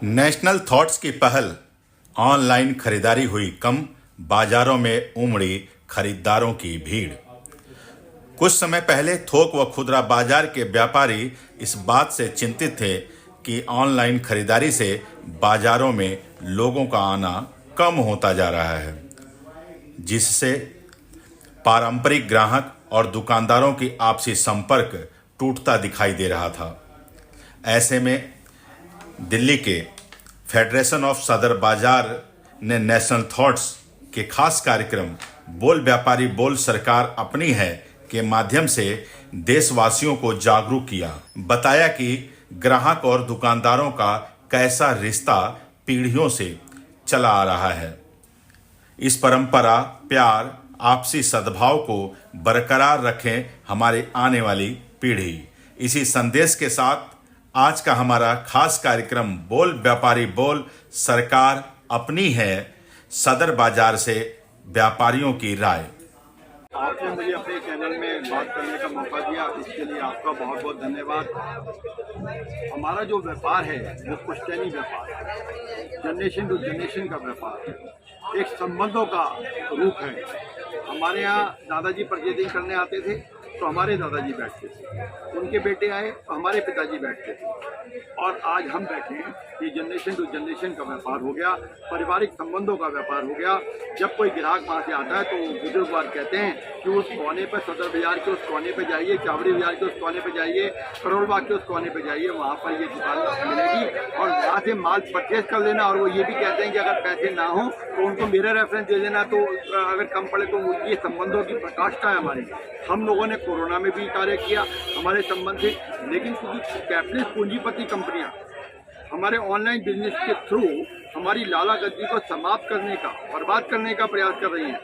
National thoughts की पहल, online खरीदारी हुई कम, बाजारों में उमड़ी खरीदारों की भीड़। कुछ समय पहले थोक व खुदरा बाजार के व्यापारी इस बात से चिंतित थे कि ऑनलाइन खरीदारी से बाजारों में लोगों का आना कम होता जा रहा है, जिससे पारंपरिक ग्राहक और दुकानदारों की आपसी संपर्क टूटता दिखाई दे रहा था। ऐसे में दिल्ली के फेडरेशन ऑफ सदर बाजार ने नेशनल थॉट्स के खास कार्यक्रम बोल व्यापारी बोल सरकार अपनी है के माध्यम से देशवासियों को जागरूक किया। बताया कि ग्राहक और दुकानदारों का कैसा रिश्ता पीढ़ियों से चला आ रहा है। इस परंपरा, प्यार, आपसी सद्भाव को बरकरार रखें हमारी आने वाली पीढ़ी। इसी संदेश के साथ आज का हमारा खास कार्यक्रम बोल व्यापारी बोल सरकार अपनी है, सदर बाजार से व्यापारियों की राय। आपने मुझे अपने चैनल में बात करने का मौका दिया, इसके लिए आपका बहुत बहुत धन्यवाद। हमारा जो व्यापार है वो पुश्तैनी व्यापार है, जनरेशन टू जनरेशन का व्यापार है, एक संबंधों का रूप है। हमारे यहाँ दादाजी परचेजिंग करने आते थे तो हमारे दादाजी बैठते थे, उनके बेटे आए तो हमारे पिताजी बैठते थे, और आज हम बैठे हैं। ये जनरेशन टू जनरेशन का व्यापार हो गया, पारिवारिक संबंधों का व्यापार हो गया। जब कोई ग्राहक वहाँ से आता है तो बुजुर्ग बार कहते हैं कि उस कोने पर, सदर बाजार के उस कोने पर जाइए, चावड़ी बाजार के उस कोने पर जाइए, करोल बाग के उस कोने पर जाइए, वहाँ पर ये दुकान मिलेगी और वहाँ से माल परचेज कर लेना। और वो ये भी कहते हैं कि अगर पैसे ना हो तो उनको मेरा रेफरेंस दे देना, तो अगर कम पड़े तो ये संबंधों की प्रकाष्ठा है हमारी। हम लोगों ने कोरोना में भी कार्य किया हमारे संबंध से, लेकिन क्योंकि कैपिटलिस्ट पूंजीपति कंपनियां हमारे ऑनलाइन बिजनेस के थ्रू हमारी लाला गद्दी को समाप्त करने का, बर्बाद करने का प्रयास कर रही हैं,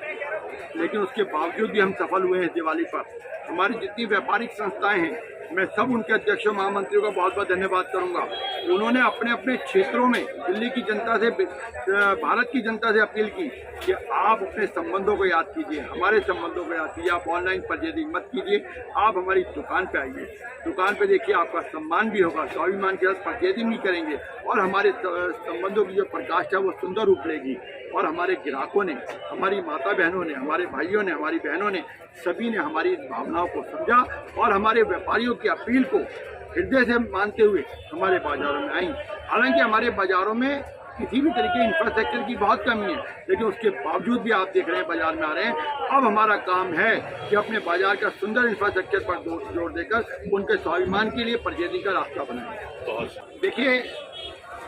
लेकिन उसके बावजूद भी हम सफल हुए हैं। दिवाली पर हमारी जितनी व्यापारिक संस्थाएं हैं, मैं सब उनके अध्यक्षों महामंत्रियों का बहुत बहुत धन्यवाद करूंगा। उन्होंने अपने अपने क्षेत्रों में दिल्ली की जनता से, भारत की जनता से अपील की कि आप अपने संबंधों को याद कीजिए, हमारे संबंधों को याद कीजिए। आप ऑनलाइन परचेजिंग मत कीजिए, आप हमारी दुकान पे आइए, दुकान पे देखिए, आपका सम्मान भी होगा, स्वाभिमान के साथ परचेजिंग भी करेंगे और हमारे संबंधों की जो प्रकाष्ठा है वो सुंदर रूप लेगी। और हमारे ग्राहकों ने, हमारी माता बहनों ने, हमारे भाइयों ने, हमारी बहनों ने, सभी ने हमारी भावनाओं को समझा और हमारे व्यापारियों की अपील को हृदय से मानते हुए हमारे बाजारों में आई। हालांकि हमारे बाजारों में किसी भी तरीके इंफ्रास्ट्रक्चर की बहुत कमी है, लेकिन उसके बावजूद भी आप देख रहे हैं बाजार में आ रहे हैं। अब हमारा काम है कि अपने बाजार का सुंदर इंफ्रास्ट्रक्चर पर जोर देकर उनके स्वाभिमान के लिए परचेजिंग का रास्ता बनाएं। देखिए,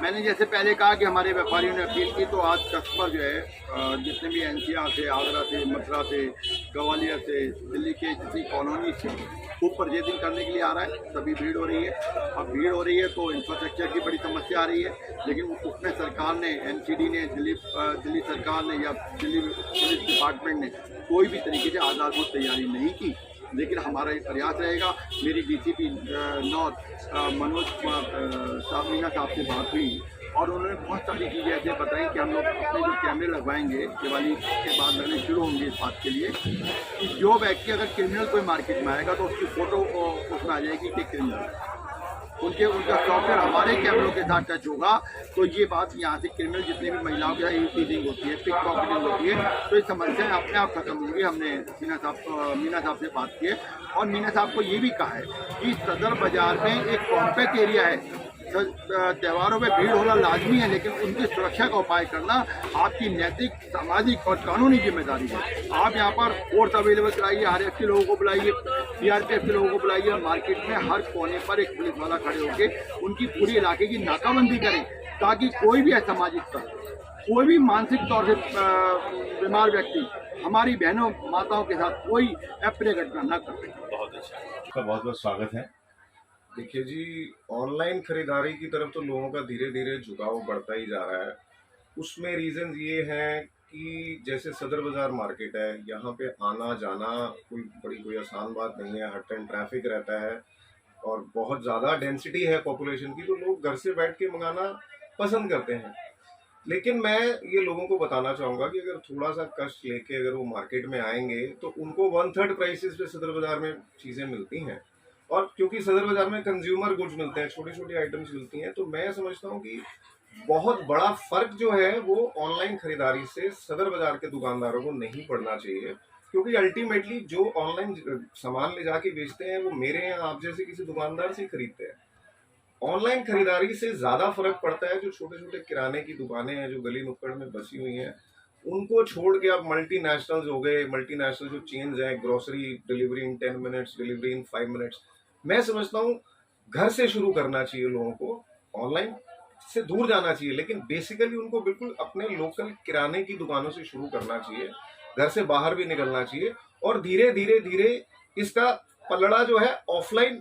मैंने जैसे पहले कहा कि हमारे व्यापारियों ने अपील की, तो आज कस्टमर जो है जितने भी एनसीआर से, आगरा से, मथुरा से, ग्वालियर से, दिल्ली के जितनी कॉलोनी से खूब परचेजिंग करने के लिए आ रहा है। सभी भीड़ हो रही है। अब भीड़ हो रही है तो इंफ्रास्ट्रक्चर की बड़ी समस्या आ रही है, लेकिन उसमें सरकार ने, एनसीडी ने, दिल्ली सरकार ने या दिल्ली पुलिस डिपार्टमेंट ने कोई भी तरीके से आधारभूत तैयारी नहीं की। लेकिन हमारा ये प्रयास रहेगा। मेरी डीसीपी नॉर्थ मनोज कुमार मीना साहब से बात हुई और उन्होंने बहुत सारी चीज़ें ऐसे बताई कि हम लोग अपने जो कैमरे लगवाएंगे, दिवाली के बाद लगने शुरू होंगे इस बात के लिए कि जो व्यक्ति अगर क्रिमिनल कोई मार्केट में आएगा तो उसकी फ़ोटो उसमें आ जाएगी कि क्रिमिनल, उनका सॉफ्टवेयर हमारे कैमरों के साथ टच होगा। तो ये बात यहाँ से क्रिमिनल जितने भी महिलाओं के साथ टीजिंग होती है, पिक पॉकेटिंग होती है, तो ये समस्याएं अपने आप खत्म होंगी। हमने मीना साहब से बात की है और मीना साहब को ये भी कहा है कि सदर बाजार में एक कॉम्पैक्ट एरिया है, त्योहारों में भीड़ होना लाजमी है, लेकिन उनकी सुरक्षा का उपाय करना आपकी नैतिक, सामाजिक और कानूनी जिम्मेदारी है। आप यहाँ पर फोर्स अवेलेबल कराइए, आरएफ के लोगों को बुलाइए, सीआरपीएफ के लोगों को बुलाइए, मार्केट में हर कोने पर एक पुलिस वाला खड़े होकर उनकी पूरी इलाके की नाकाबंदी करें, ताकि कोई भी असामाजिक तत्व, कोई भी मानसिक तौर से बीमार व्यक्ति हमारी बहनों, माताओं के साथ कोई अप्रिय घटना न कर सके। बहुत अच्छा, आपका बहुत बहुत स्वागत है। देखिए जी, ऑनलाइन खरीदारी की तरफ तो लोगों का धीरे धीरे झुकाव बढ़ता ही जा रहा है। उसमें रीज़न ये हैं कि जैसे सदर बाज़ार मार्केट है, यहाँ पे आना जाना कोई आसान बात नहीं है। हर टाइम ट्रैफिक रहता है और बहुत ज़्यादा डेंसिटी है पॉपुलेशन की, तो लोग घर से बैठ के मंगाना पसंद करते हैं। लेकिन मैं ये लोगों को बताना चाहूँगा कि अगर थोड़ा सा कष्ट लेके अगर वो मार्केट में आएंगे तो उनको 1/3 प्राइसेस पे सदर बाज़ार में चीज़ें मिलती हैं और क्योंकि सदर बाजार में कंज्यूमर गुड्स मिलते हैं, छोटी छोटी आइटम्स मिलती हैं, तो मैं समझता हूँ कि बहुत बड़ा फर्क जो है वो ऑनलाइन खरीदारी से सदर बाजार के दुकानदारों को नहीं पड़ना चाहिए, क्योंकि अल्टीमेटली जो ऑनलाइन सामान ले जाके बेचते हैं वो मेरे यहाँ आप जैसे किसी दुकानदार से ही खरीदते हैं। ऑनलाइन खरीदारी से ज्यादा फर्क पड़ता है जो छोटे छोटे किराने की दुकानें हैं जो गली नुक्कड़ में बसी हुई हैं, उनको छोड़ के अब मल्टीनेशनल्स हो गए, मल्टीनेशनल जो चेन्स हैं, ग्रोसरी डिलीवरी इन 10 मिनट्स, डिलीवरी इन 5 मिनट्स। मैं समझता हूँ घर से शुरू करना चाहिए लोगों को, ऑनलाइन से दूर जाना चाहिए, लेकिन बेसिकली उनको बिल्कुल अपने लोकल किराने की दुकानों से शुरू करना चाहिए, घर से बाहर भी निकलना चाहिए, और धीरे धीरे धीरे इसका पलड़ा जो है ऑफलाइन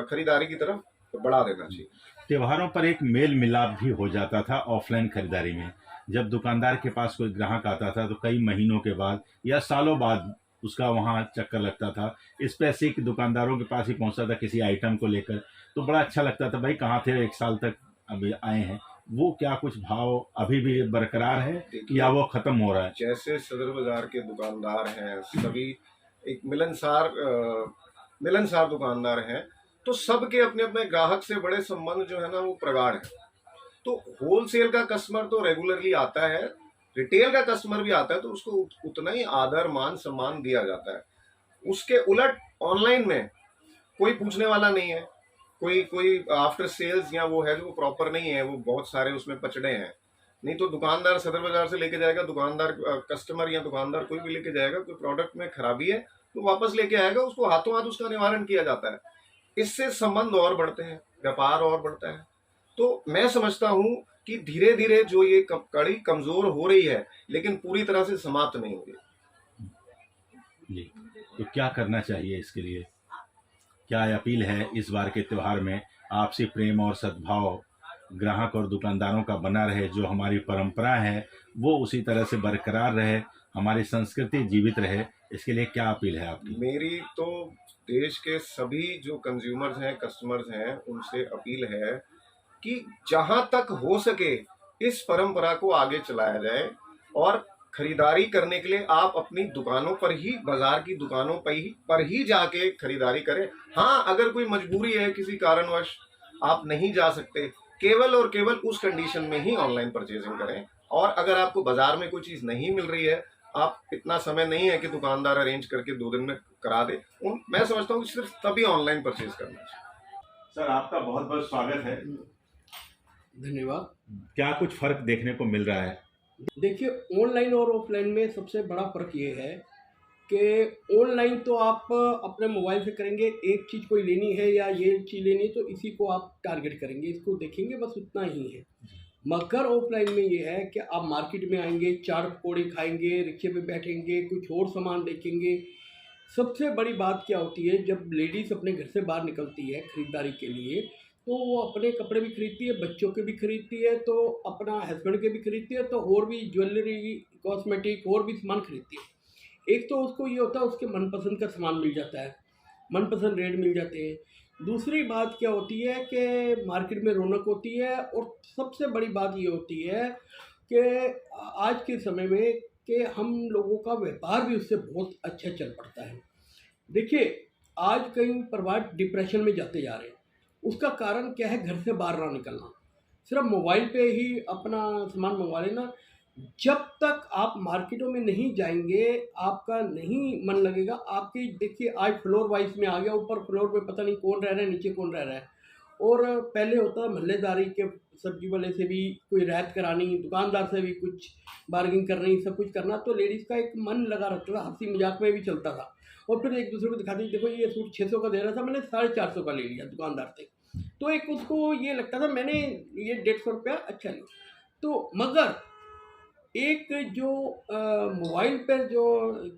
खरीदारी की तरफ बढ़ा देना चाहिए। त्योहारों पर एक मेल मिलाप भी हो जाता था ऑफलाइन खरीदारी में। जब दुकानदार के पास कोई ग्राहक आता था तो कई महीनों के बाद या सालों बाद उसका वहाँ चक्कर लगता था। स्पेसिफिक दुकानदारों के पास ही पहुँचता था किसी आइटम को लेकर, तो बड़ा अच्छा लगता था, भाई कहाँ थे, 1 साल तक अभी आए हैं। वो क्या कुछ भाव अभी भी बरकरार है या वो खत्म हो रहा है? जैसे सदर बाजार के दुकानदार हैं सभी एक मिलनसार दुकानदार हैं, तो सबके अपने अपने ग्राहक से बड़े संबंध जो है ना वो प्रगाढ़ है। तो होलसेल का कस्टमर तो रेगुलरली आता है, रिटेल का कस्टमर भी आता है, तो उसको उतना ही आदर मान सम्मान दिया जाता है। उसके उलट ऑनलाइन में कोई पूछने वाला नहीं है, कोई आफ्टर सेल्स या वो है जो प्रॉपर नहीं है, वो बहुत सारे उसमें पचड़े हैं। नहीं तो दुकानदार सदर बाजार से लेके जाएगा, दुकानदार कस्टमर या दुकानदार कोई भी लेके जाएगा, कोई प्रोडक्ट में खराबी है तो वापस लेके आएगा, उसको हाथों हाथ उसका निवारण किया जाता है। इससे संबंध और बढ़ते हैं, व्यापार और बढ़ता है। तो मैं समझता हूं कि धीरे धीरे जो ये कड़ी कमजोर हो रही है, लेकिन पूरी तरह से समाप्त नहीं होगी। जी, तो क्या करना चाहिए इसके लिए? क्या अपील है इस बार के त्योहार में? आपसी प्रेम और सद्भाव ग्राहक और दुकानदारों का बना रहे, जो हमारी परंपरा है वो उसी तरह से बरकरार रहे, हमारी संस्कृति जीवित रहे, इसके लिए क्या अपील है आपकी? मेरी तो देश के सभी जो कंज्यूमर्स हैं, कस्टमर्स हैं, उनसे अपील है कि जहां तक हो सके इस परंपरा को आगे चलाया जाए, और खरीदारी करने के लिए आप अपनी दुकानों पर ही, बाजार की दुकानों पर ही जाके खरीदारी करें। हाँ, अगर कोई मजबूरी है, किसी कारणवश आप नहीं जा सकते, केवल और केवल उस कंडीशन में ही ऑनलाइन परचेजिंग करें। और अगर आपको बाजार में कोई चीज नहीं मिल रही है, आप इतना समय नहीं है कि दुकानदार अरेंज करके 2 दिन में करा दे, मैं समझता हूँ कि सिर्फ तभी ऑनलाइन परचेज करना चाहिए। सर, आपका बहुत बहुत स्वागत है। धन्यवाद। क्या कुछ फर्क देखने को मिल रहा है? देखिए, ऑनलाइन और ऑफलाइन में सबसे बड़ा फ़र्क ये है कि ऑनलाइन तो आप अपने मोबाइल से करेंगे, एक चीज़ कोई लेनी है या ये चीज़ लेनी है तो इसी को आप टारगेट करेंगे, इसको देखेंगे, बस उतना ही है। मगर ऑफलाइन में ये है कि आप मार्केट में आएंगे, चाट पकौड़े खाएंगे, रिक्शे पे बैठेंगे, कुछ और सामान देखेंगे। सबसे बड़ी बात क्या होती है, जब लेडीज़ अपने घर से बाहर निकलती है खरीदारी के लिए, तो वो अपने कपड़े भी खरीदती है, बच्चों के भी खरीदती है, तो अपना हस्बैंड के भी खरीदती है, तो और भी ज्वेलरी, कॉस्मेटिक और भी सामान खरीदती है। एक तो उसको ये होता है उसके मनपसंद का सामान मिल जाता है, मनपसंद रेट मिल जाते हैं। दूसरी बात क्या होती है कि मार्केट में रौनक होती है, और सबसे बड़ी बात ये होती है कि आज के समय में कि हम लोगों का व्यापार भी उससे बहुत अच्छा चल पड़ता है। देखिए, आज कई परिवार डिप्रेशन में जाते जा रहे हैं, उसका कारण क्या है? घर से बाहर ना निकलना, सिर्फ मोबाइल पे ही अपना सामान मंगवा लेना। जब तक आप मार्केटों में नहीं जाएंगे, आपका नहीं मन लगेगा। आपकी देखिए, आज फ्लोर वाइज में आ गया, ऊपर फ्लोर पे पता नहीं कौन रह रहा है, नीचे कौन रह रहा है। और पहले होता है मोहल्लेदारी के सब्जी वाले से भी कोई रियायत करानी, दुकानदार से भी कुछ बार्गिंग करनी, सब कुछ करना, तो लेडीज़ का एक मन लगा रहता था, हंसी मजाक में भी चलता था। और फिर एक दूसरे को दिखाती, देखो ये सूट 600 का दे रहा था, मैंने 450 का ले लिया दुकानदार से, तो एक उसको ये लगता था मैंने ये 150 रुपया अच्छा लिया। तो मगर एक जो मोबाइल पर जो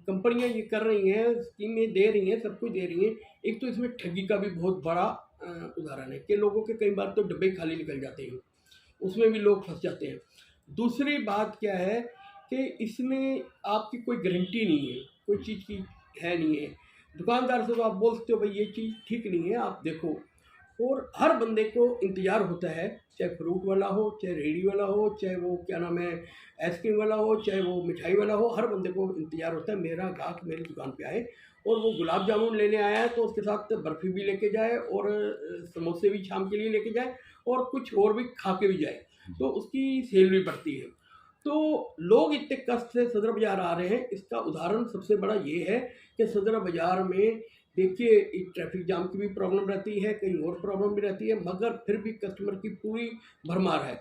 कंपनियां ये कर रही हैं, स्कीमें दे रही हैं, सब कुछ दे रही हैं, एक तो इसमें ठगी का भी बहुत बड़ा उदाहरण है कि लोगों के कई बार तो डब्बे खाली निकल जाते हैं, उसमें भी लोग फंस जाते हैं। दूसरी बात क्या है कि इसमें आपकी कोई गारंटी नहीं है, कोई चीज़ की है नहीं है। दुकानदार से तो आप बोल सकते हो भाई ये चीज़ ठीक नहीं है, आप देखो। और हर बंदे को इंतज़ार होता है, चाहे फ्रूट वाला हो, चाहे रेहड़ी वाला हो, चाहे वो क्या नाम है आइसक्रीम वाला हो, चाहे वो मिठाई वाला हो, हर बंदे को इंतज़ार होता है मेरा ग्राहक मेरी दुकान पे आए और वो गुलाब जामुन लेने आया है तो उसके साथ बर्फ़ी भी लेके जाए और समोसे भी शाम के लिए लेके जाए और कुछ और भी खा के भी जाए, तो उसकी सेल भी बढ़ती है। तो लोग इतने कष्ट से सदर बाज़ार आ रहे हैं, इसका उदाहरण सबसे बड़ा ये है कि सदर बाज़ार में देखिए ट्रैफिक जाम की भी प्रॉब्लम रहती है, कहीं और प्रॉब्लम भी रहती है, मगर फिर भी कस्टमर की पूरी भरमार है,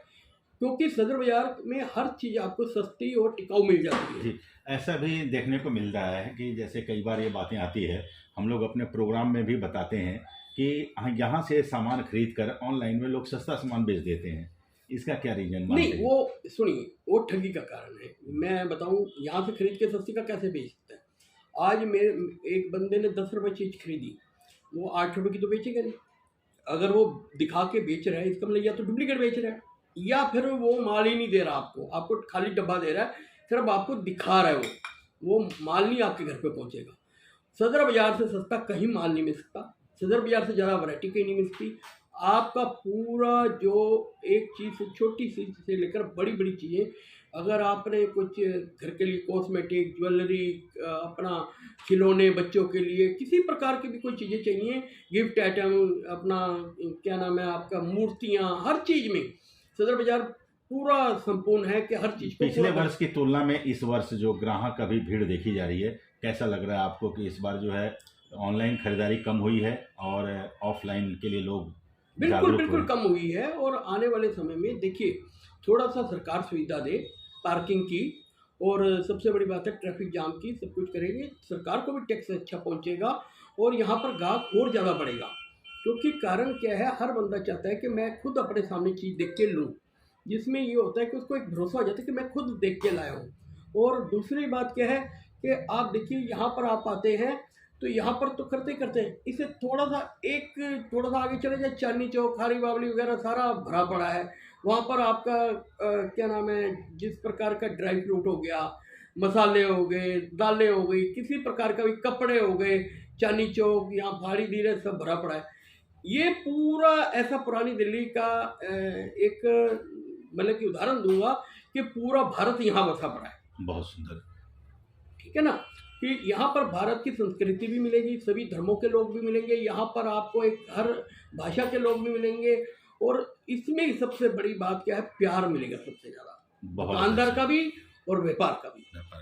क्योंकि सदर बाज़ार में हर चीज़ आपको सस्ती और टिकाऊ मिल जाती है। जी, ऐसा भी देखने को मिल रहा है कि जैसे कई बार ये बातें आती है, हम लोग अपने प्रोग्राम में भी बताते हैं कि यहाँ से सामान खरीद कर ऑनलाइन में लोग सस्ता सामान बेच देते हैं। इसका क्या रीजन मानते नहीं, हैं? वो सुनिए, वो ठगी का कारण है। मैं बताऊँ, यहाँ से खरीद के सस्ती का कैसे बेच सकते हैं? आज मेरे एक बंदे ने 10 रुपये चीज़ खरीदी, वो 8 रुपये की तो बेचेगा नहीं। अगर वो दिखा के बेच रहा है, इसका मतलब या तो डुप्लीकेट बेच रहा है या फिर वो माल ही नहीं दे रहा आपको, आपको खाली डब्बा दे रहा है, सिर्फ आपको दिखा रहा है वो माल नहीं आपके घर पे पहुंचेगा। सदर बाज़ार से सस्ता कहीं माल नहीं मिल सकता, सदर बाज़ार से ज़्यादा वैरायटी कहीं नहीं मिलती। आपका पूरा जो एक चीज़ छोटी सी से लेकर बड़ी बड़ी चीज़ें, अगर आपने कुछ घर के लिए कॉस्मेटिक, ज्वेलरी, अपना खिलौने बच्चों के लिए, किसी प्रकार की भी कोई चीज़ें चाहिए, गिफ्ट आइटम, अपना क्या नाम है आपका, मूर्तियाँ, हर चीज़ में सदर बाज़ार पूरा संपूर्ण है कि हर चीज़ को पिछले वर्ष की तुलना में इस वर्ष जो ग्राहक का भी भीड़ देखी जा रही है, कैसा लग रहा है आपको कि इस बार जो है ऑनलाइन खरीदारी कम हुई है और ऑफलाइन के लिए लोग बिल्कुल जागरूक बिल्कुल हुए? कम हुई है। और आने वाले समय में देखिए, थोड़ा सा सरकार सुविधा दे पार्किंग की, और सबसे बड़ी बात है ट्रैफिक जाम की, सब कुछ करेंगे, सरकार को भी टैक्स अच्छा पहुंचेगा और यहाँ पर ग्राहक और ज़्यादा बढ़ेगा। क्योंकि कारण क्या है, हर बंदा चाहता है कि मैं खुद अपने सामने चीज़ देख के लूँ, जिसमें ये होता है कि उसको एक भरोसा हो जाता है कि मैं खुद देख के लाया हूँ। और दूसरी बात क्या है कि आप देखिए, यहाँ पर आप आते हैं तो यहाँ पर तो करते ही करते हैं, इसे थोड़ा सा आगे चले जाए, चांदनी चौक, खारी बावली वगैरह सारा भरा पड़ा है। वहाँ पर आपका क्या नाम है, जिस प्रकार का ड्राई फ्रूट हो गया, मसाले हो गए, दालें हो गई, किसी प्रकार का भी कपड़े हो गए, चांदनी चौक, यहाँ पहाड़ी धीरे सब भरा पड़ा है। ये पूरा ऐसा पुरानी दिल्ली का एक मतलब कि उदाहरण दूंगा कि पूरा भारत यहाँ बसा पड़ा है। बहुत सुंदर। ठीक है ना, कि यहाँ पर भारत की संस्कृति भी मिलेगी, सभी धर्मों के लोग भी मिलेंगे, यहाँ पर आपको एक हर भाषा के लोग भी मिलेंगे, और इसमें सबसे बड़ी बात क्या है, प्यार मिलेगा सबसे ज़्यादा, बहुत दुकानदार का भी और व्यापार का भी। अच्छा।